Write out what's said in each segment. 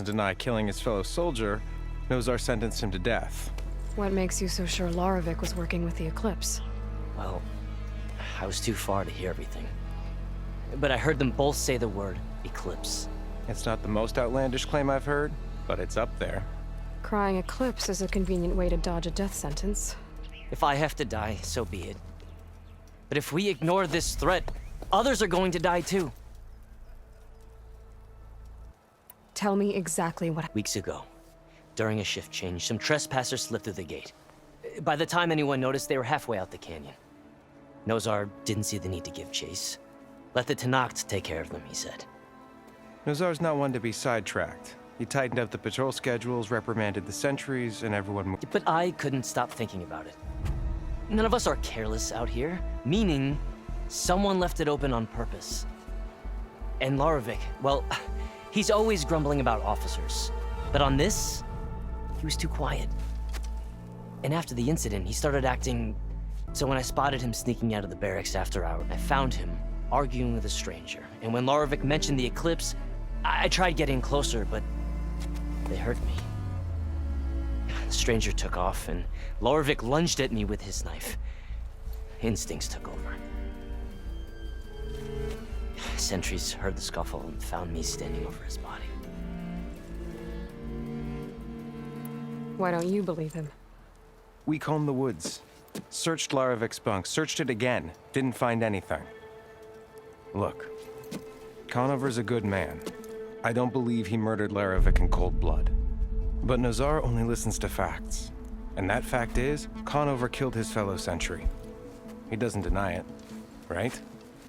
deny killing his fellow soldier, Nozar sentenced him to death. What makes you so sure Larovic was working with the Eclipse? Well, I was too far to hear everything. But I heard them both say the word Eclipse. It's not the most outlandish claim I've heard, but it's up there. Crying Eclipse is a convenient way to dodge a death sentence. If I have to die, so be it. But if we ignore this threat, others are going to die too. Tell me exactly what... Weeks ago, during a shift change, some trespassers slipped through the gate. By the time anyone noticed, they were halfway out the canyon. Nozar didn't see the need to give chase. Let the Tenakth take care of them, he said. Nozar's not one to be sidetracked. He tightened up the patrol schedules, reprimanded the sentries, and everyone moved. But I couldn't stop thinking about it. None of us are careless out here, meaning someone left it open on purpose. And Larovic, well, he's always grumbling about officers. But on this, he was too quiet. And after the incident, he started acting... So when I spotted him sneaking out of the barracks after hours, I found him arguing with a stranger. And when Larovic mentioned the Eclipse, I tried getting closer, but they hurt me. The stranger took off, and Larovic lunged at me with his knife. Instincts took over. Sentries heard the scuffle and found me standing over his body. Why don't you believe him? We combed the woods. Searched Larovic's bunk, searched it again. Didn't find anything. Look, Conover's a good man. I don't believe he murdered Larovic in cold blood. But Nozar only listens to facts. And that fact is, Conover killed his fellow sentry. He doesn't deny it, right?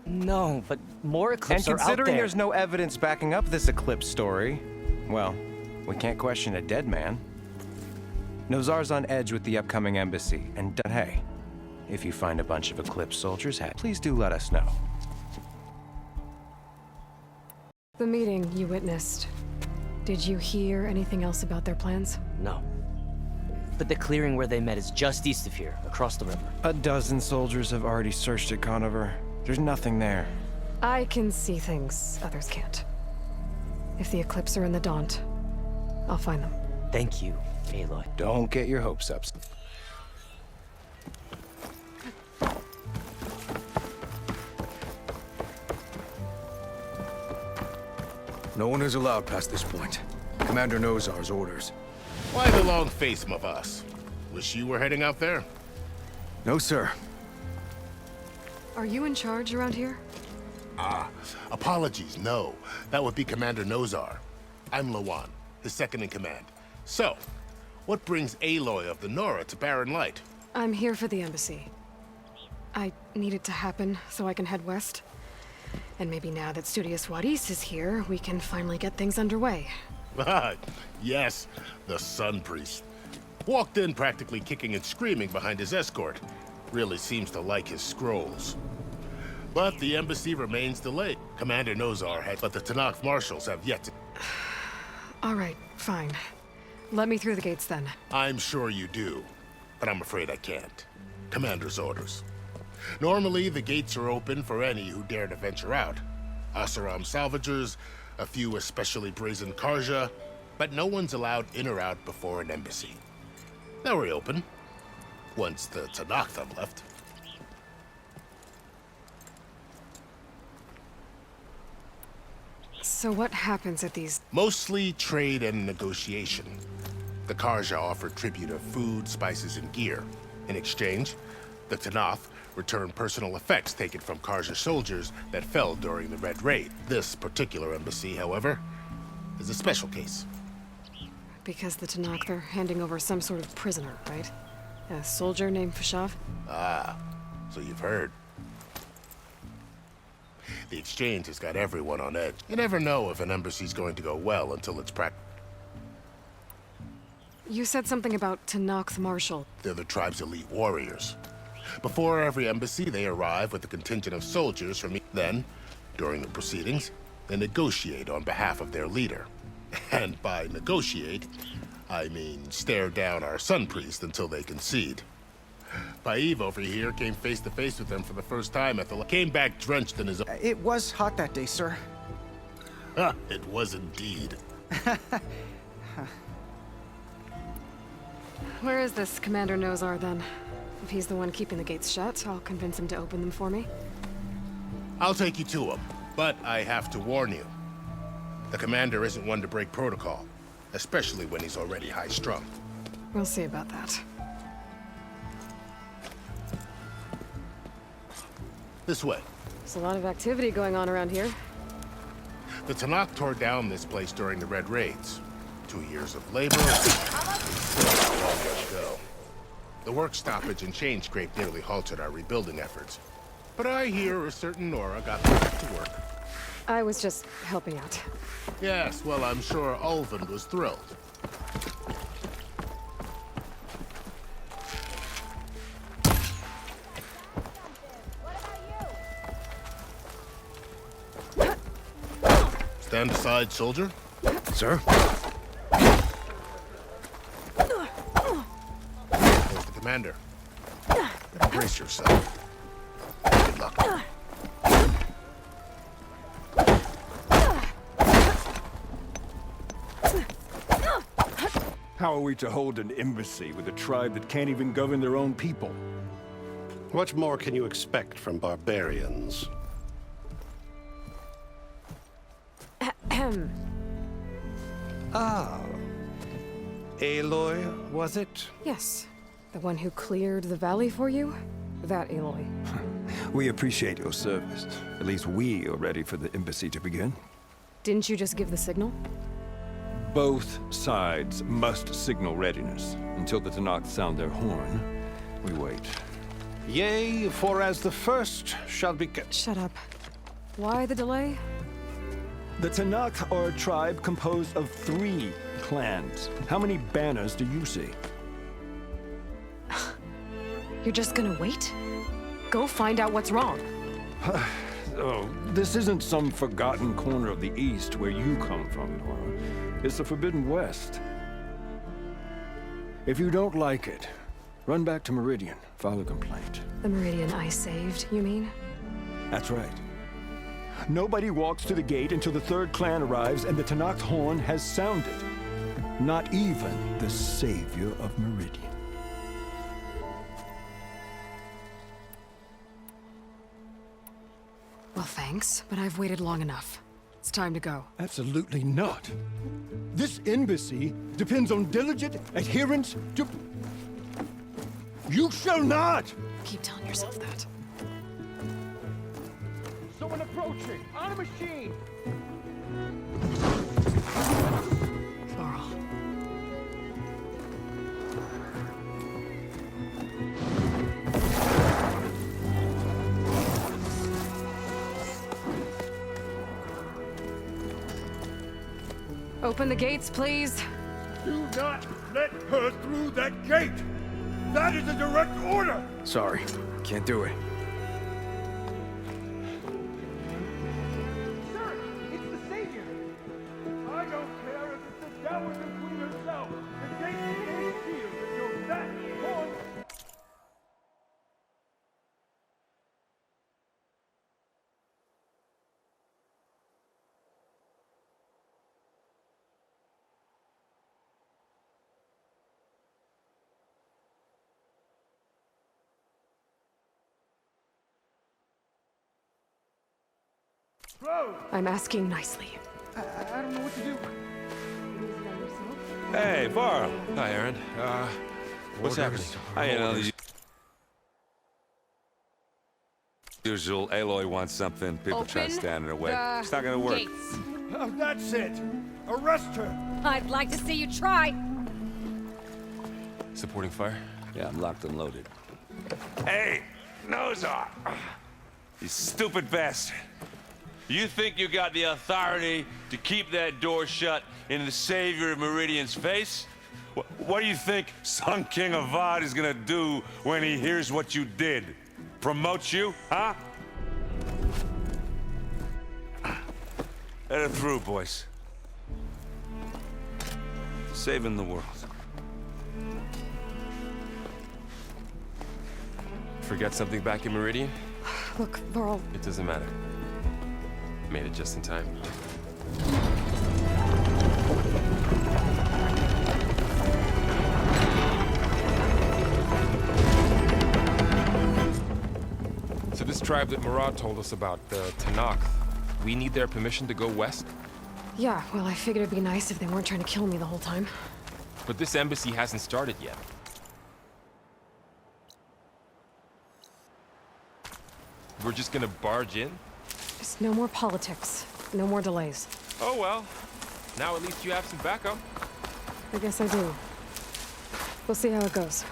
No, but more Eclipse are out there. And considering there's no evidence backing up this Eclipse story, well, we can't question a dead man. Nozar's on edge with the upcoming embassy, and hey, if you find a bunch of Eclipse soldiers, please do let us know. The meeting you witnessed. Did you hear anything else about their plans? No. But the clearing where they met is just east of here, across the river. A dozen soldiers have already searched it, Conover. There's nothing there. I can see things others can't. If the Eclipse are in the Daunt, I'll find them. Thank you, Aloy. Don't get your hopes up. No one is allowed past this point. Commander Nozar's orders. Why the long face, my boss? Wish you were heading out there? No, sir. Are you in charge around here? Apologies, no. That would be Commander Nozar. I'm Lawan, his second in command. So, what brings Aloy of the Nora to Barren Light? I'm here for the embassy. I need it to happen so I can head west. And maybe now that Studious Wadis is here, we can finally get things underway. Yes, the Sun Priest. Walked in practically kicking and screaming behind his escort. Really seems to like his scrolls. But the embassy remains delayed. Commander Nozar had, but the Tenakth marshals have yet to... All right, fine. Let me through the gates then. I'm sure you do, but I'm afraid I can't. Commander's orders. Normally, the gates are open for any who dare to venture out. Asaram salvagers, a few especially brazen Karja, but no one's allowed in or out before an embassy. They'll reopen, once the Tenakth have left. So what happens at these... Mostly trade and negotiation. The Karja offer tribute of food, spices, and gear. In exchange, the Tenakth return personal effects taken from Karja soldiers that fell during the Red Raid. This particular embassy, however, is a special case. Because the Tenakth are handing over some sort of prisoner, right? A soldier named Fashav? Ah, so you've heard. The exchange has got everyone on edge. You never know if an embassy's going to go well until it's You said something about Tenakth Marshal. They're the tribe's elite warriors. Before every embassy, they arrive with a contingent of soldiers from Then, during the proceedings, they negotiate on behalf of their leader. And by negotiate, I mean stare down our Sun Priest until they concede. Paev over here came face to face with them for the first time at the... Came back drenched in his... It was hot that day, sir. It was indeed. Where is this Commander Nozar, then? If he's the one keeping the gates shut, I'll convince him to open them for me. I'll take you to him, but I have to warn you. The commander isn't one to break protocol, especially when he's already high-strung. We'll see about that. This way. There's a lot of activity going on around here. The Tanakh tore down this place during the Red Raids. 2 years of labor, still a long way to go. The work stoppage and chain scrape nearly halted our rebuilding efforts. But I hear a certain Nora got back to work. I was just helping out. Yes, well, I'm sure Ulvin was thrilled. Stand aside, soldier. Sir? There's the commander. Brace yourself. Good luck. How are we to hold an embassy with a tribe that can't even govern their own people? What more can you expect from barbarians? Ahem. Ah. Aloy, was it? Yes. The one who cleared the valley for you? That Aloy. We appreciate your service. At least we are ready for the embassy to begin. Didn't you just give the signal? Both sides must signal readiness. Until the Tanakh sound their horn, we wait. Yea, for as the first shall be... Shut up. Why the delay? The Tanakh are a tribe composed of 3 clans. How many banners do you see? You're just gonna wait? Go find out what's wrong. Oh, this isn't some forgotten corner of the East where you come from, Nora. It's the Forbidden West. If you don't like it, run back to Meridian, file a complaint. The Meridian I saved, you mean? That's right. Nobody walks to the gate until the 3rd clan arrives and the Tanakh's horn has sounded. Not even the savior of Meridian. Well, thanks, but I've waited long enough. It's time to go. Absolutely not. This embassy depends on diligent adherence to... You shall not! Keep telling yourself that. Someone approaching! On a machine! Laurel. Open the gates, please. Do not let her through that gate! That is a direct order! Sorry, can't do it. Sir, it's the Savior! I don't care if it's the Dowager Queen herself! The gate is sealed until that horn... I'm asking nicely. I don't know what to do. Hey, Varl. Hi, Aaron. What's happening? I know these usual. Aloy wants something. People try to stand in her way. It's not gonna work. That's it! Arrest her! I'd like to see you try. Supporting fire? Yeah, I'm locked and loaded. Hey, Nozar! You stupid bastard. You think you got the authority to keep that door shut in the savior of Meridian's face? What do you think Sun King Avad is gonna do when he hears what you did? Promote you, huh? Let her through, boys. Saving the world. Forget something back in Meridian? Look, Laurel, It doesn't matter. Made it just in time. tribe that Murad told us about, the Tanakh. We need their permission to go west? Yeah, well, I figured it'd be nice if they weren't trying to kill me the whole time. But this embassy hasn't started yet. We're just gonna barge in? Just no more politics. No more delays. Oh well. Now at least you have some backup. I guess I do. We'll see how it goes.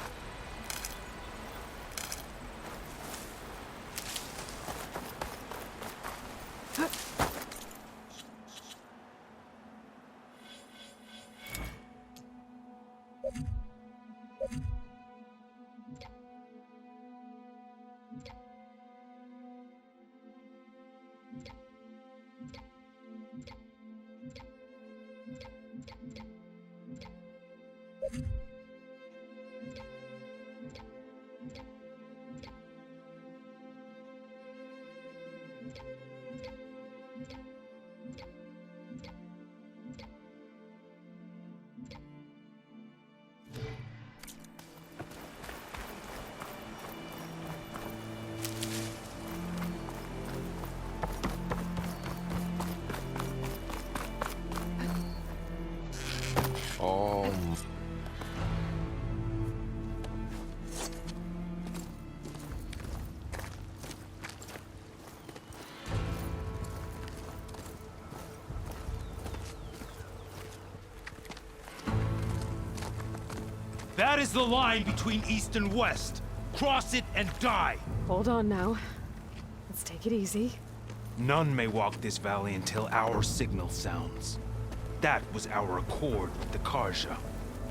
Oh. That is the line between East and West. Cross it and die. Hold on now. Let's take it easy. None may walk this valley until our signal sounds. That was our accord with the Karja.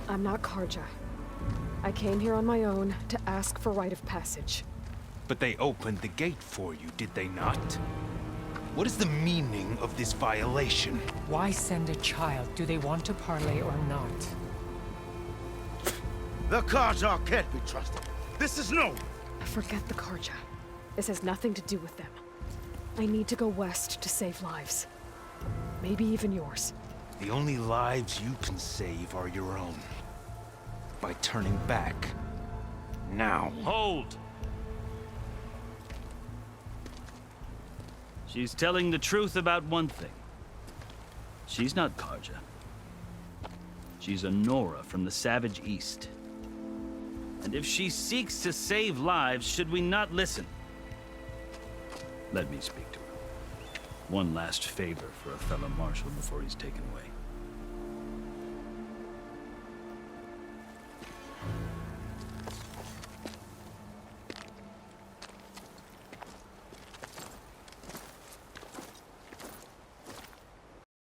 I'm not Karja. I came here on my own to ask for rite of passage. But they opened the gate for you, did they not? What is the meaning of this violation? Why send a child? Do they want to parley or not? The Karja can't be trusted. This is no... Forget the Karja. This has nothing to do with them. I need to go west to save lives. Maybe even yours. The only lives you can save are your own. By turning back. Now. Hold! She's telling the truth about one thing. She's not Karja. She's a Nora from the Savage East. And if she seeks to save lives, should we not listen? Let me speak to her. One last favor for a fellow marshal before he's taken away.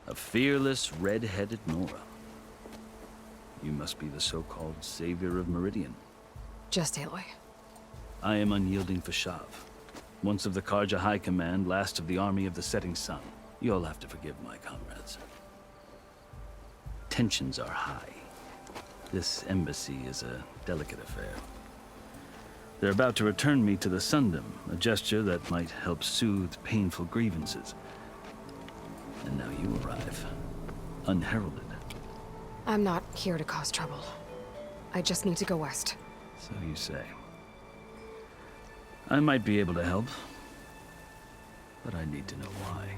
A fearless, red-headed Nora. You must be the so-called savior of Meridian. Just Aloy. I am unyielding for Shav. Once of the Karja High Command, last of the army of the setting sun. You'll have to forgive my comrades. Tensions are high. This embassy is a delicate affair. They're about to return me to the Sundom, a gesture that might help soothe painful grievances. And now you arrive, unheralded. I'm not here to cause trouble. I just need to go west. So you say. I might be able to help, but I need to know why.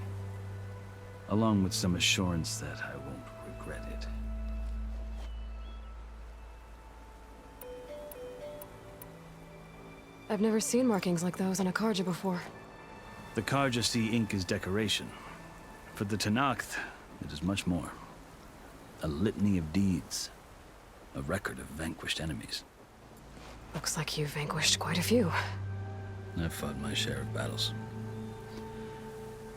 Along with some assurance that I won't regret it. I've never seen markings like those on a Karja before. The Karja see ink as decoration. For the Tanakh, it is much more. A litany of deeds. A record of vanquished enemies. Looks like you've vanquished quite a few. I've fought my share of battles.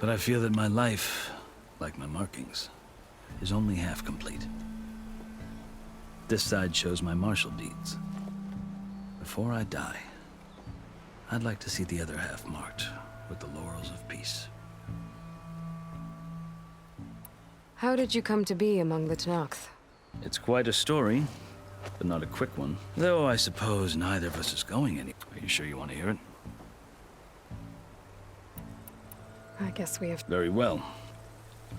But I feel that my life, like my markings, is only half complete. This side shows my martial deeds. Before I die, I'd like to see the other half marked with the laurels of peace. How did you come to be among the Tanakh? It's quite a story, but not a quick one. Though I suppose neither of us is going anywhere. Are you sure you want to hear it? I guess we have... Very well.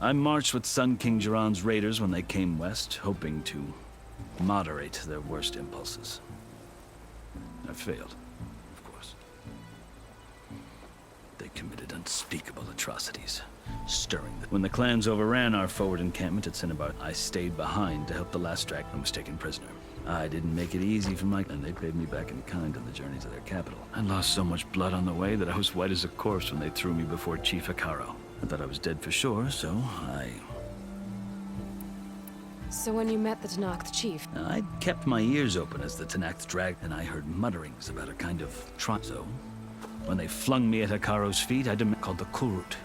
I marched with Sun King Jiran's raiders when they came west, hoping to moderate their worst impulses. I failed, of course. unspeakable atrocities, stirring the... When the clans overran our forward encampment at Cinnabar, I stayed behind to help the last dragon was taken prisoner. I didn't make it easy for my... and they paid me back in kind on the journey to their capital. I lost so much blood on the way that I was white as a corpse when they threw me before Chief Hikaro. I thought I was dead for sure, so I... So when you met the Tenakth chief... I kept my ears open as the Tenakth dragged, and I heard mutterings about a kind of so when they flung me at Hikaro's feet, I called the Kulrut,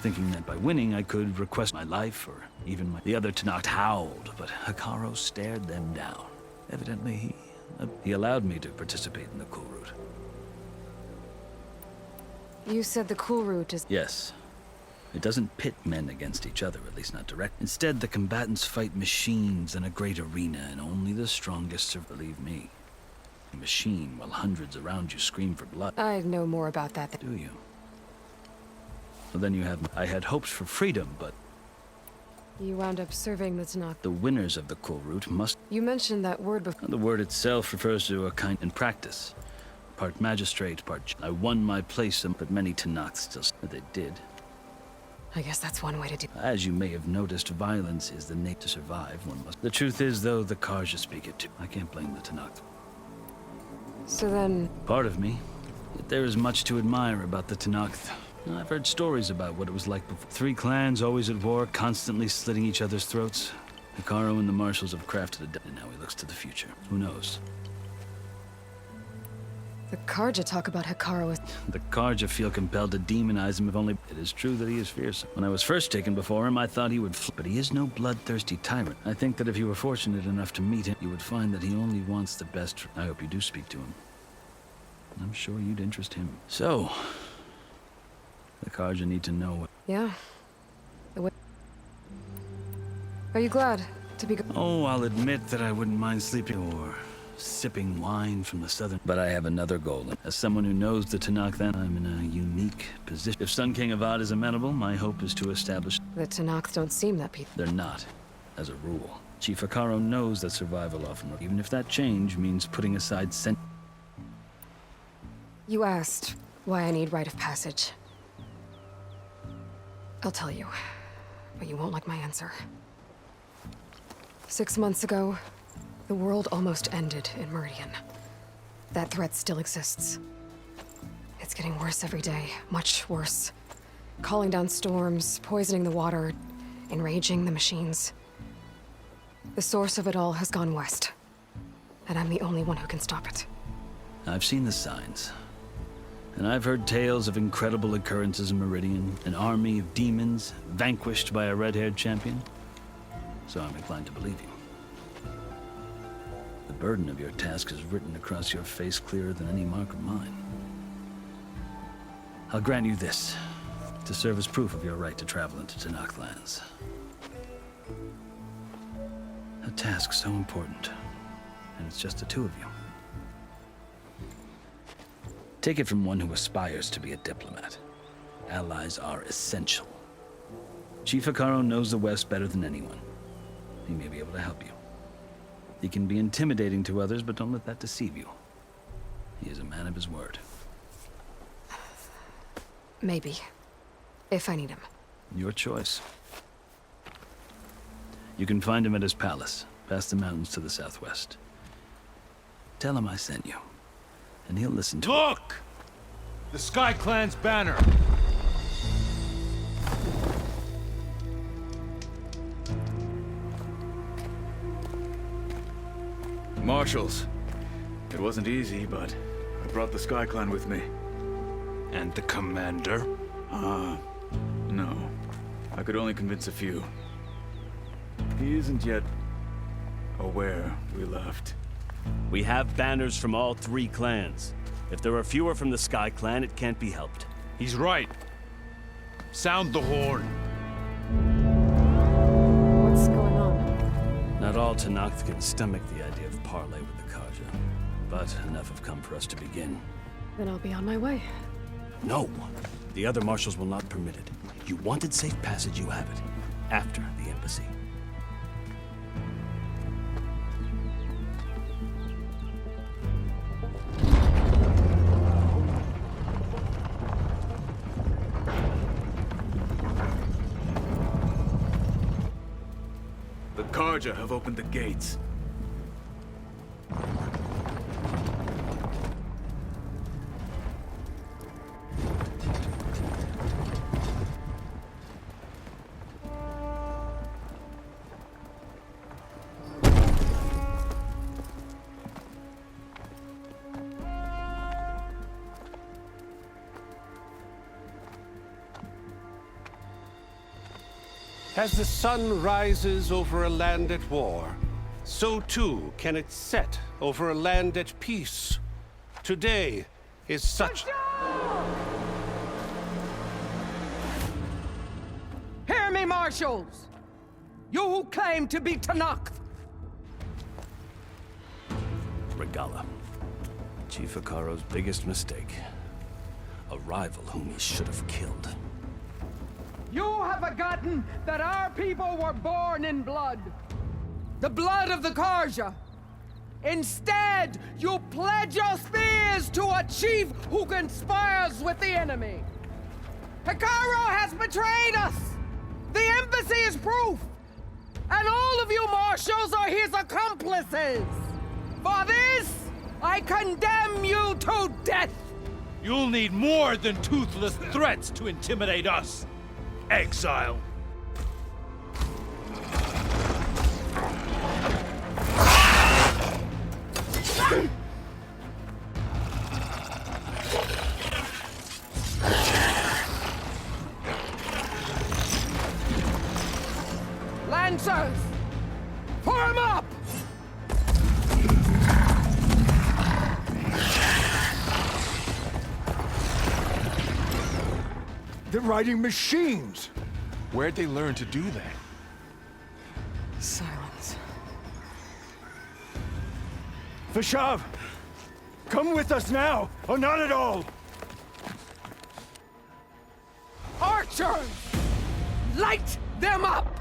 thinking that by winning I could request my life, or even my... The other Tenakth howled, but Hikaro stared them down. Evidently, he allowed me to participate in the Kulrut. You said the Kulrut is... Yes. It doesn't pit men against each other, at least not direct. Instead, the combatants fight machines in a great arena, and only the strongest survive. Believe me. A machine, while hundreds around you scream for blood. I know more about that than... Do you? Well, then you have... I had hopes for freedom, but... You wound up serving the Tenakth. The winners of the Kulrut must... You mentioned that word before. The word itself refers to a kind in practice. Part magistrate, part... I won my place, but many Tenakth still... They did. I guess that's one way to do... As you may have noticed, violence is the nature to survive. One must... The truth is, though, the Karja speak it too. I can't blame the Tenakth. So then... Part of me. Yet there is much to admire about the Tenakth. I've heard stories about what it was like before. 3 clans always at war, constantly slitting each other's throats. Hikaro and the marshals have crafted a... And now he looks to the future. Who knows? The Karja talk about Hikaro as... The Karja feel compelled to demonize him if only... It is true that he is fierce. When I was first taken before him, I thought he would but he is no bloodthirsty tyrant. I think that if you were fortunate enough to meet him, you would find that he only wants the best. I hope you do speak to him. I'm sure you'd interest him. So... The Karja need to know what... Yeah. Are you glad to be... Oh, I'll admit that I wouldn't mind sleeping or... sipping wine from the southern... But I have another goal. As someone who knows the Tenakth, I'm in a unique position. If Sun King Avad is amenable, my hope is to establish... The Tenakth don't seem that peaceful. They're not, as a rule. Chief Hikaro knows that survival often... Even if that change means putting aside You asked why I need rite of passage. I'll tell you, but you won't like my answer. 6 months ago, the world almost ended in Meridian. That threat still exists. It's getting worse every day, much worse. Calling down storms, poisoning the water, enraging the machines. The source of it all has gone west, and I'm the only one who can stop it. I've seen the signs. And I've heard tales of incredible occurrences in Meridian, an army of demons vanquished by a red-haired champion. So I'm inclined to believe you. The burden of your task is written across your face clearer than any mark of mine. I'll grant you this, to serve as proof of your right to travel into Tenakth lands. A task so important, and it's just the 2 of you. Take it from one who aspires to be a diplomat. Allies are essential. Chief Hikaro knows the West better than anyone. He may be able to help you. He can be intimidating to others, but don't let that deceive you. He is a man of his word. Maybe. If I need him. Your choice. You can find him at his palace, past the mountains to the southwest. Tell him I sent you. And he'll listen to... Look! The Sky Clan's banner! Marshals. It wasn't easy, but I brought the Sky Clan with me. And the commander? No. I could only convince a few. He isn't yet aware we left. We have banners from all 3 clans. If there are fewer from the Sky Clan, it can't be helped. He's right. Sound the horn. What's going on? Not all Tenakth can stomach the idea of parley with the Karja. But enough have come for us to begin. Then I'll be on my way. No! The other marshals will not permit it. You wanted safe passage, you have it. After the embassy. The Karja have opened the gates. As the sun rises over a land at war, so too can it set over a land at peace. Today is such... Hear me, marshals! You who claim to be Tanakh! Regala. Chief Hikaro's biggest mistake. A rival whom he should have killed. You have forgotten that our people were born in blood. The blood of the Karja. Instead, you pledge your spears to a chief who conspires with the enemy. Hikaro has betrayed us! The embassy is proof! And all of you marshals are his accomplices! For this, I condemn you to death! You'll need more than toothless threats to intimidate us. Exile. Lancers! Form up! They're riding machines! Where'd they learn to do that? Silence. Vashav! Come with us now, or not at all! Archers! Light them up!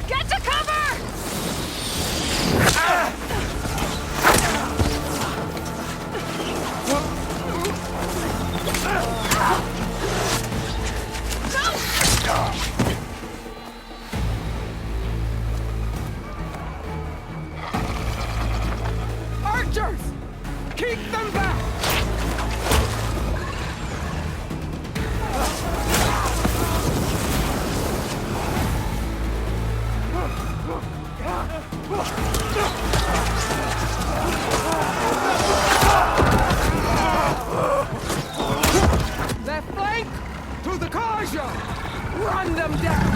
Get to cover! Archers! Keep them back! Left flank to the Karja! Run them down!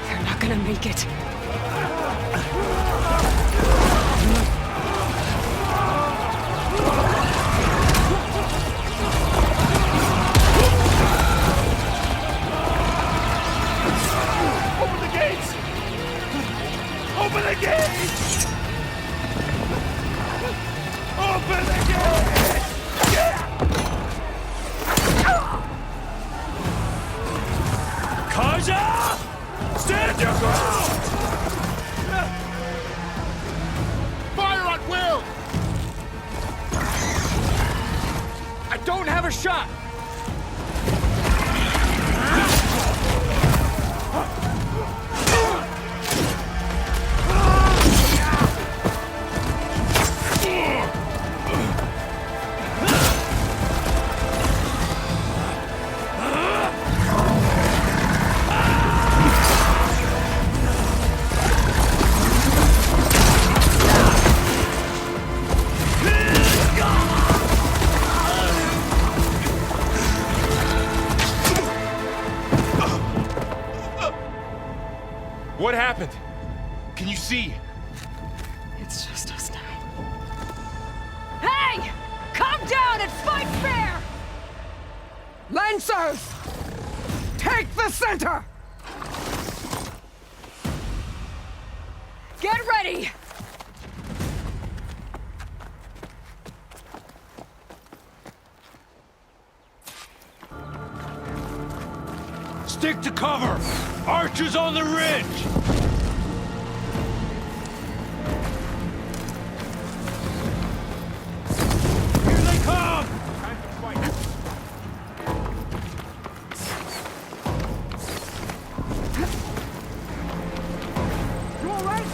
They're not gonna make it. Open the gates! Open the gates! Open the gates! Karja! Stand your ground! Fire at will! I don't have a shot! What happened? Can you see? It's just us now. Hey! Calm down and fight fair! Lancers! Take the center! Get ready! Stick to cover! Archers on the ridge! Here they come! Time to fight. You all right?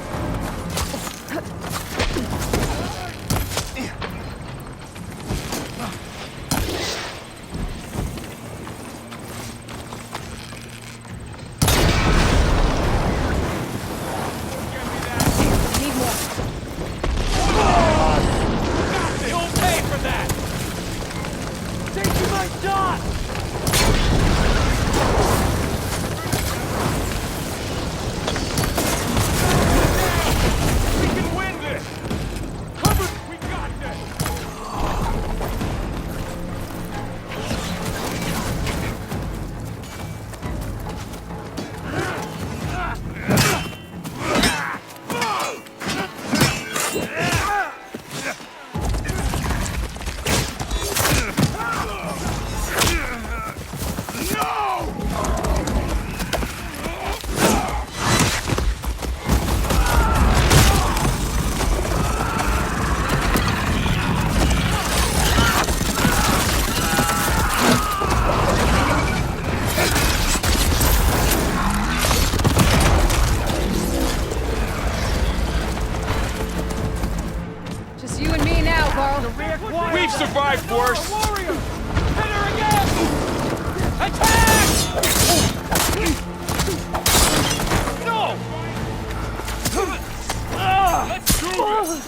We've survived worse! Warrior! Hit her again! Attack! No! Let's do this!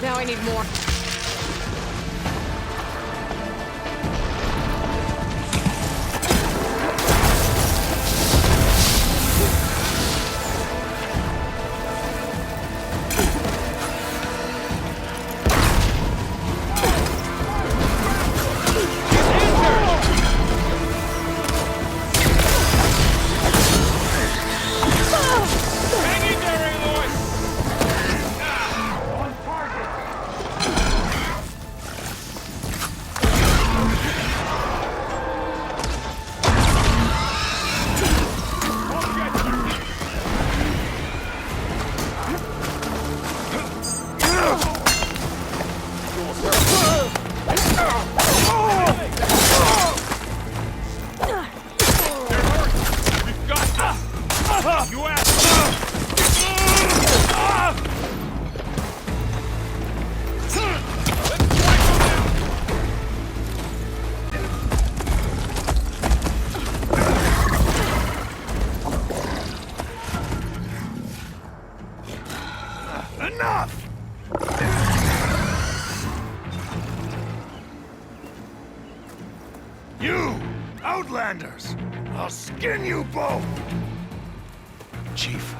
Now I need more. Hang in there, Aloy! On target! You asshole! Enough! You! Outlanders! I'll skin you both! Chief,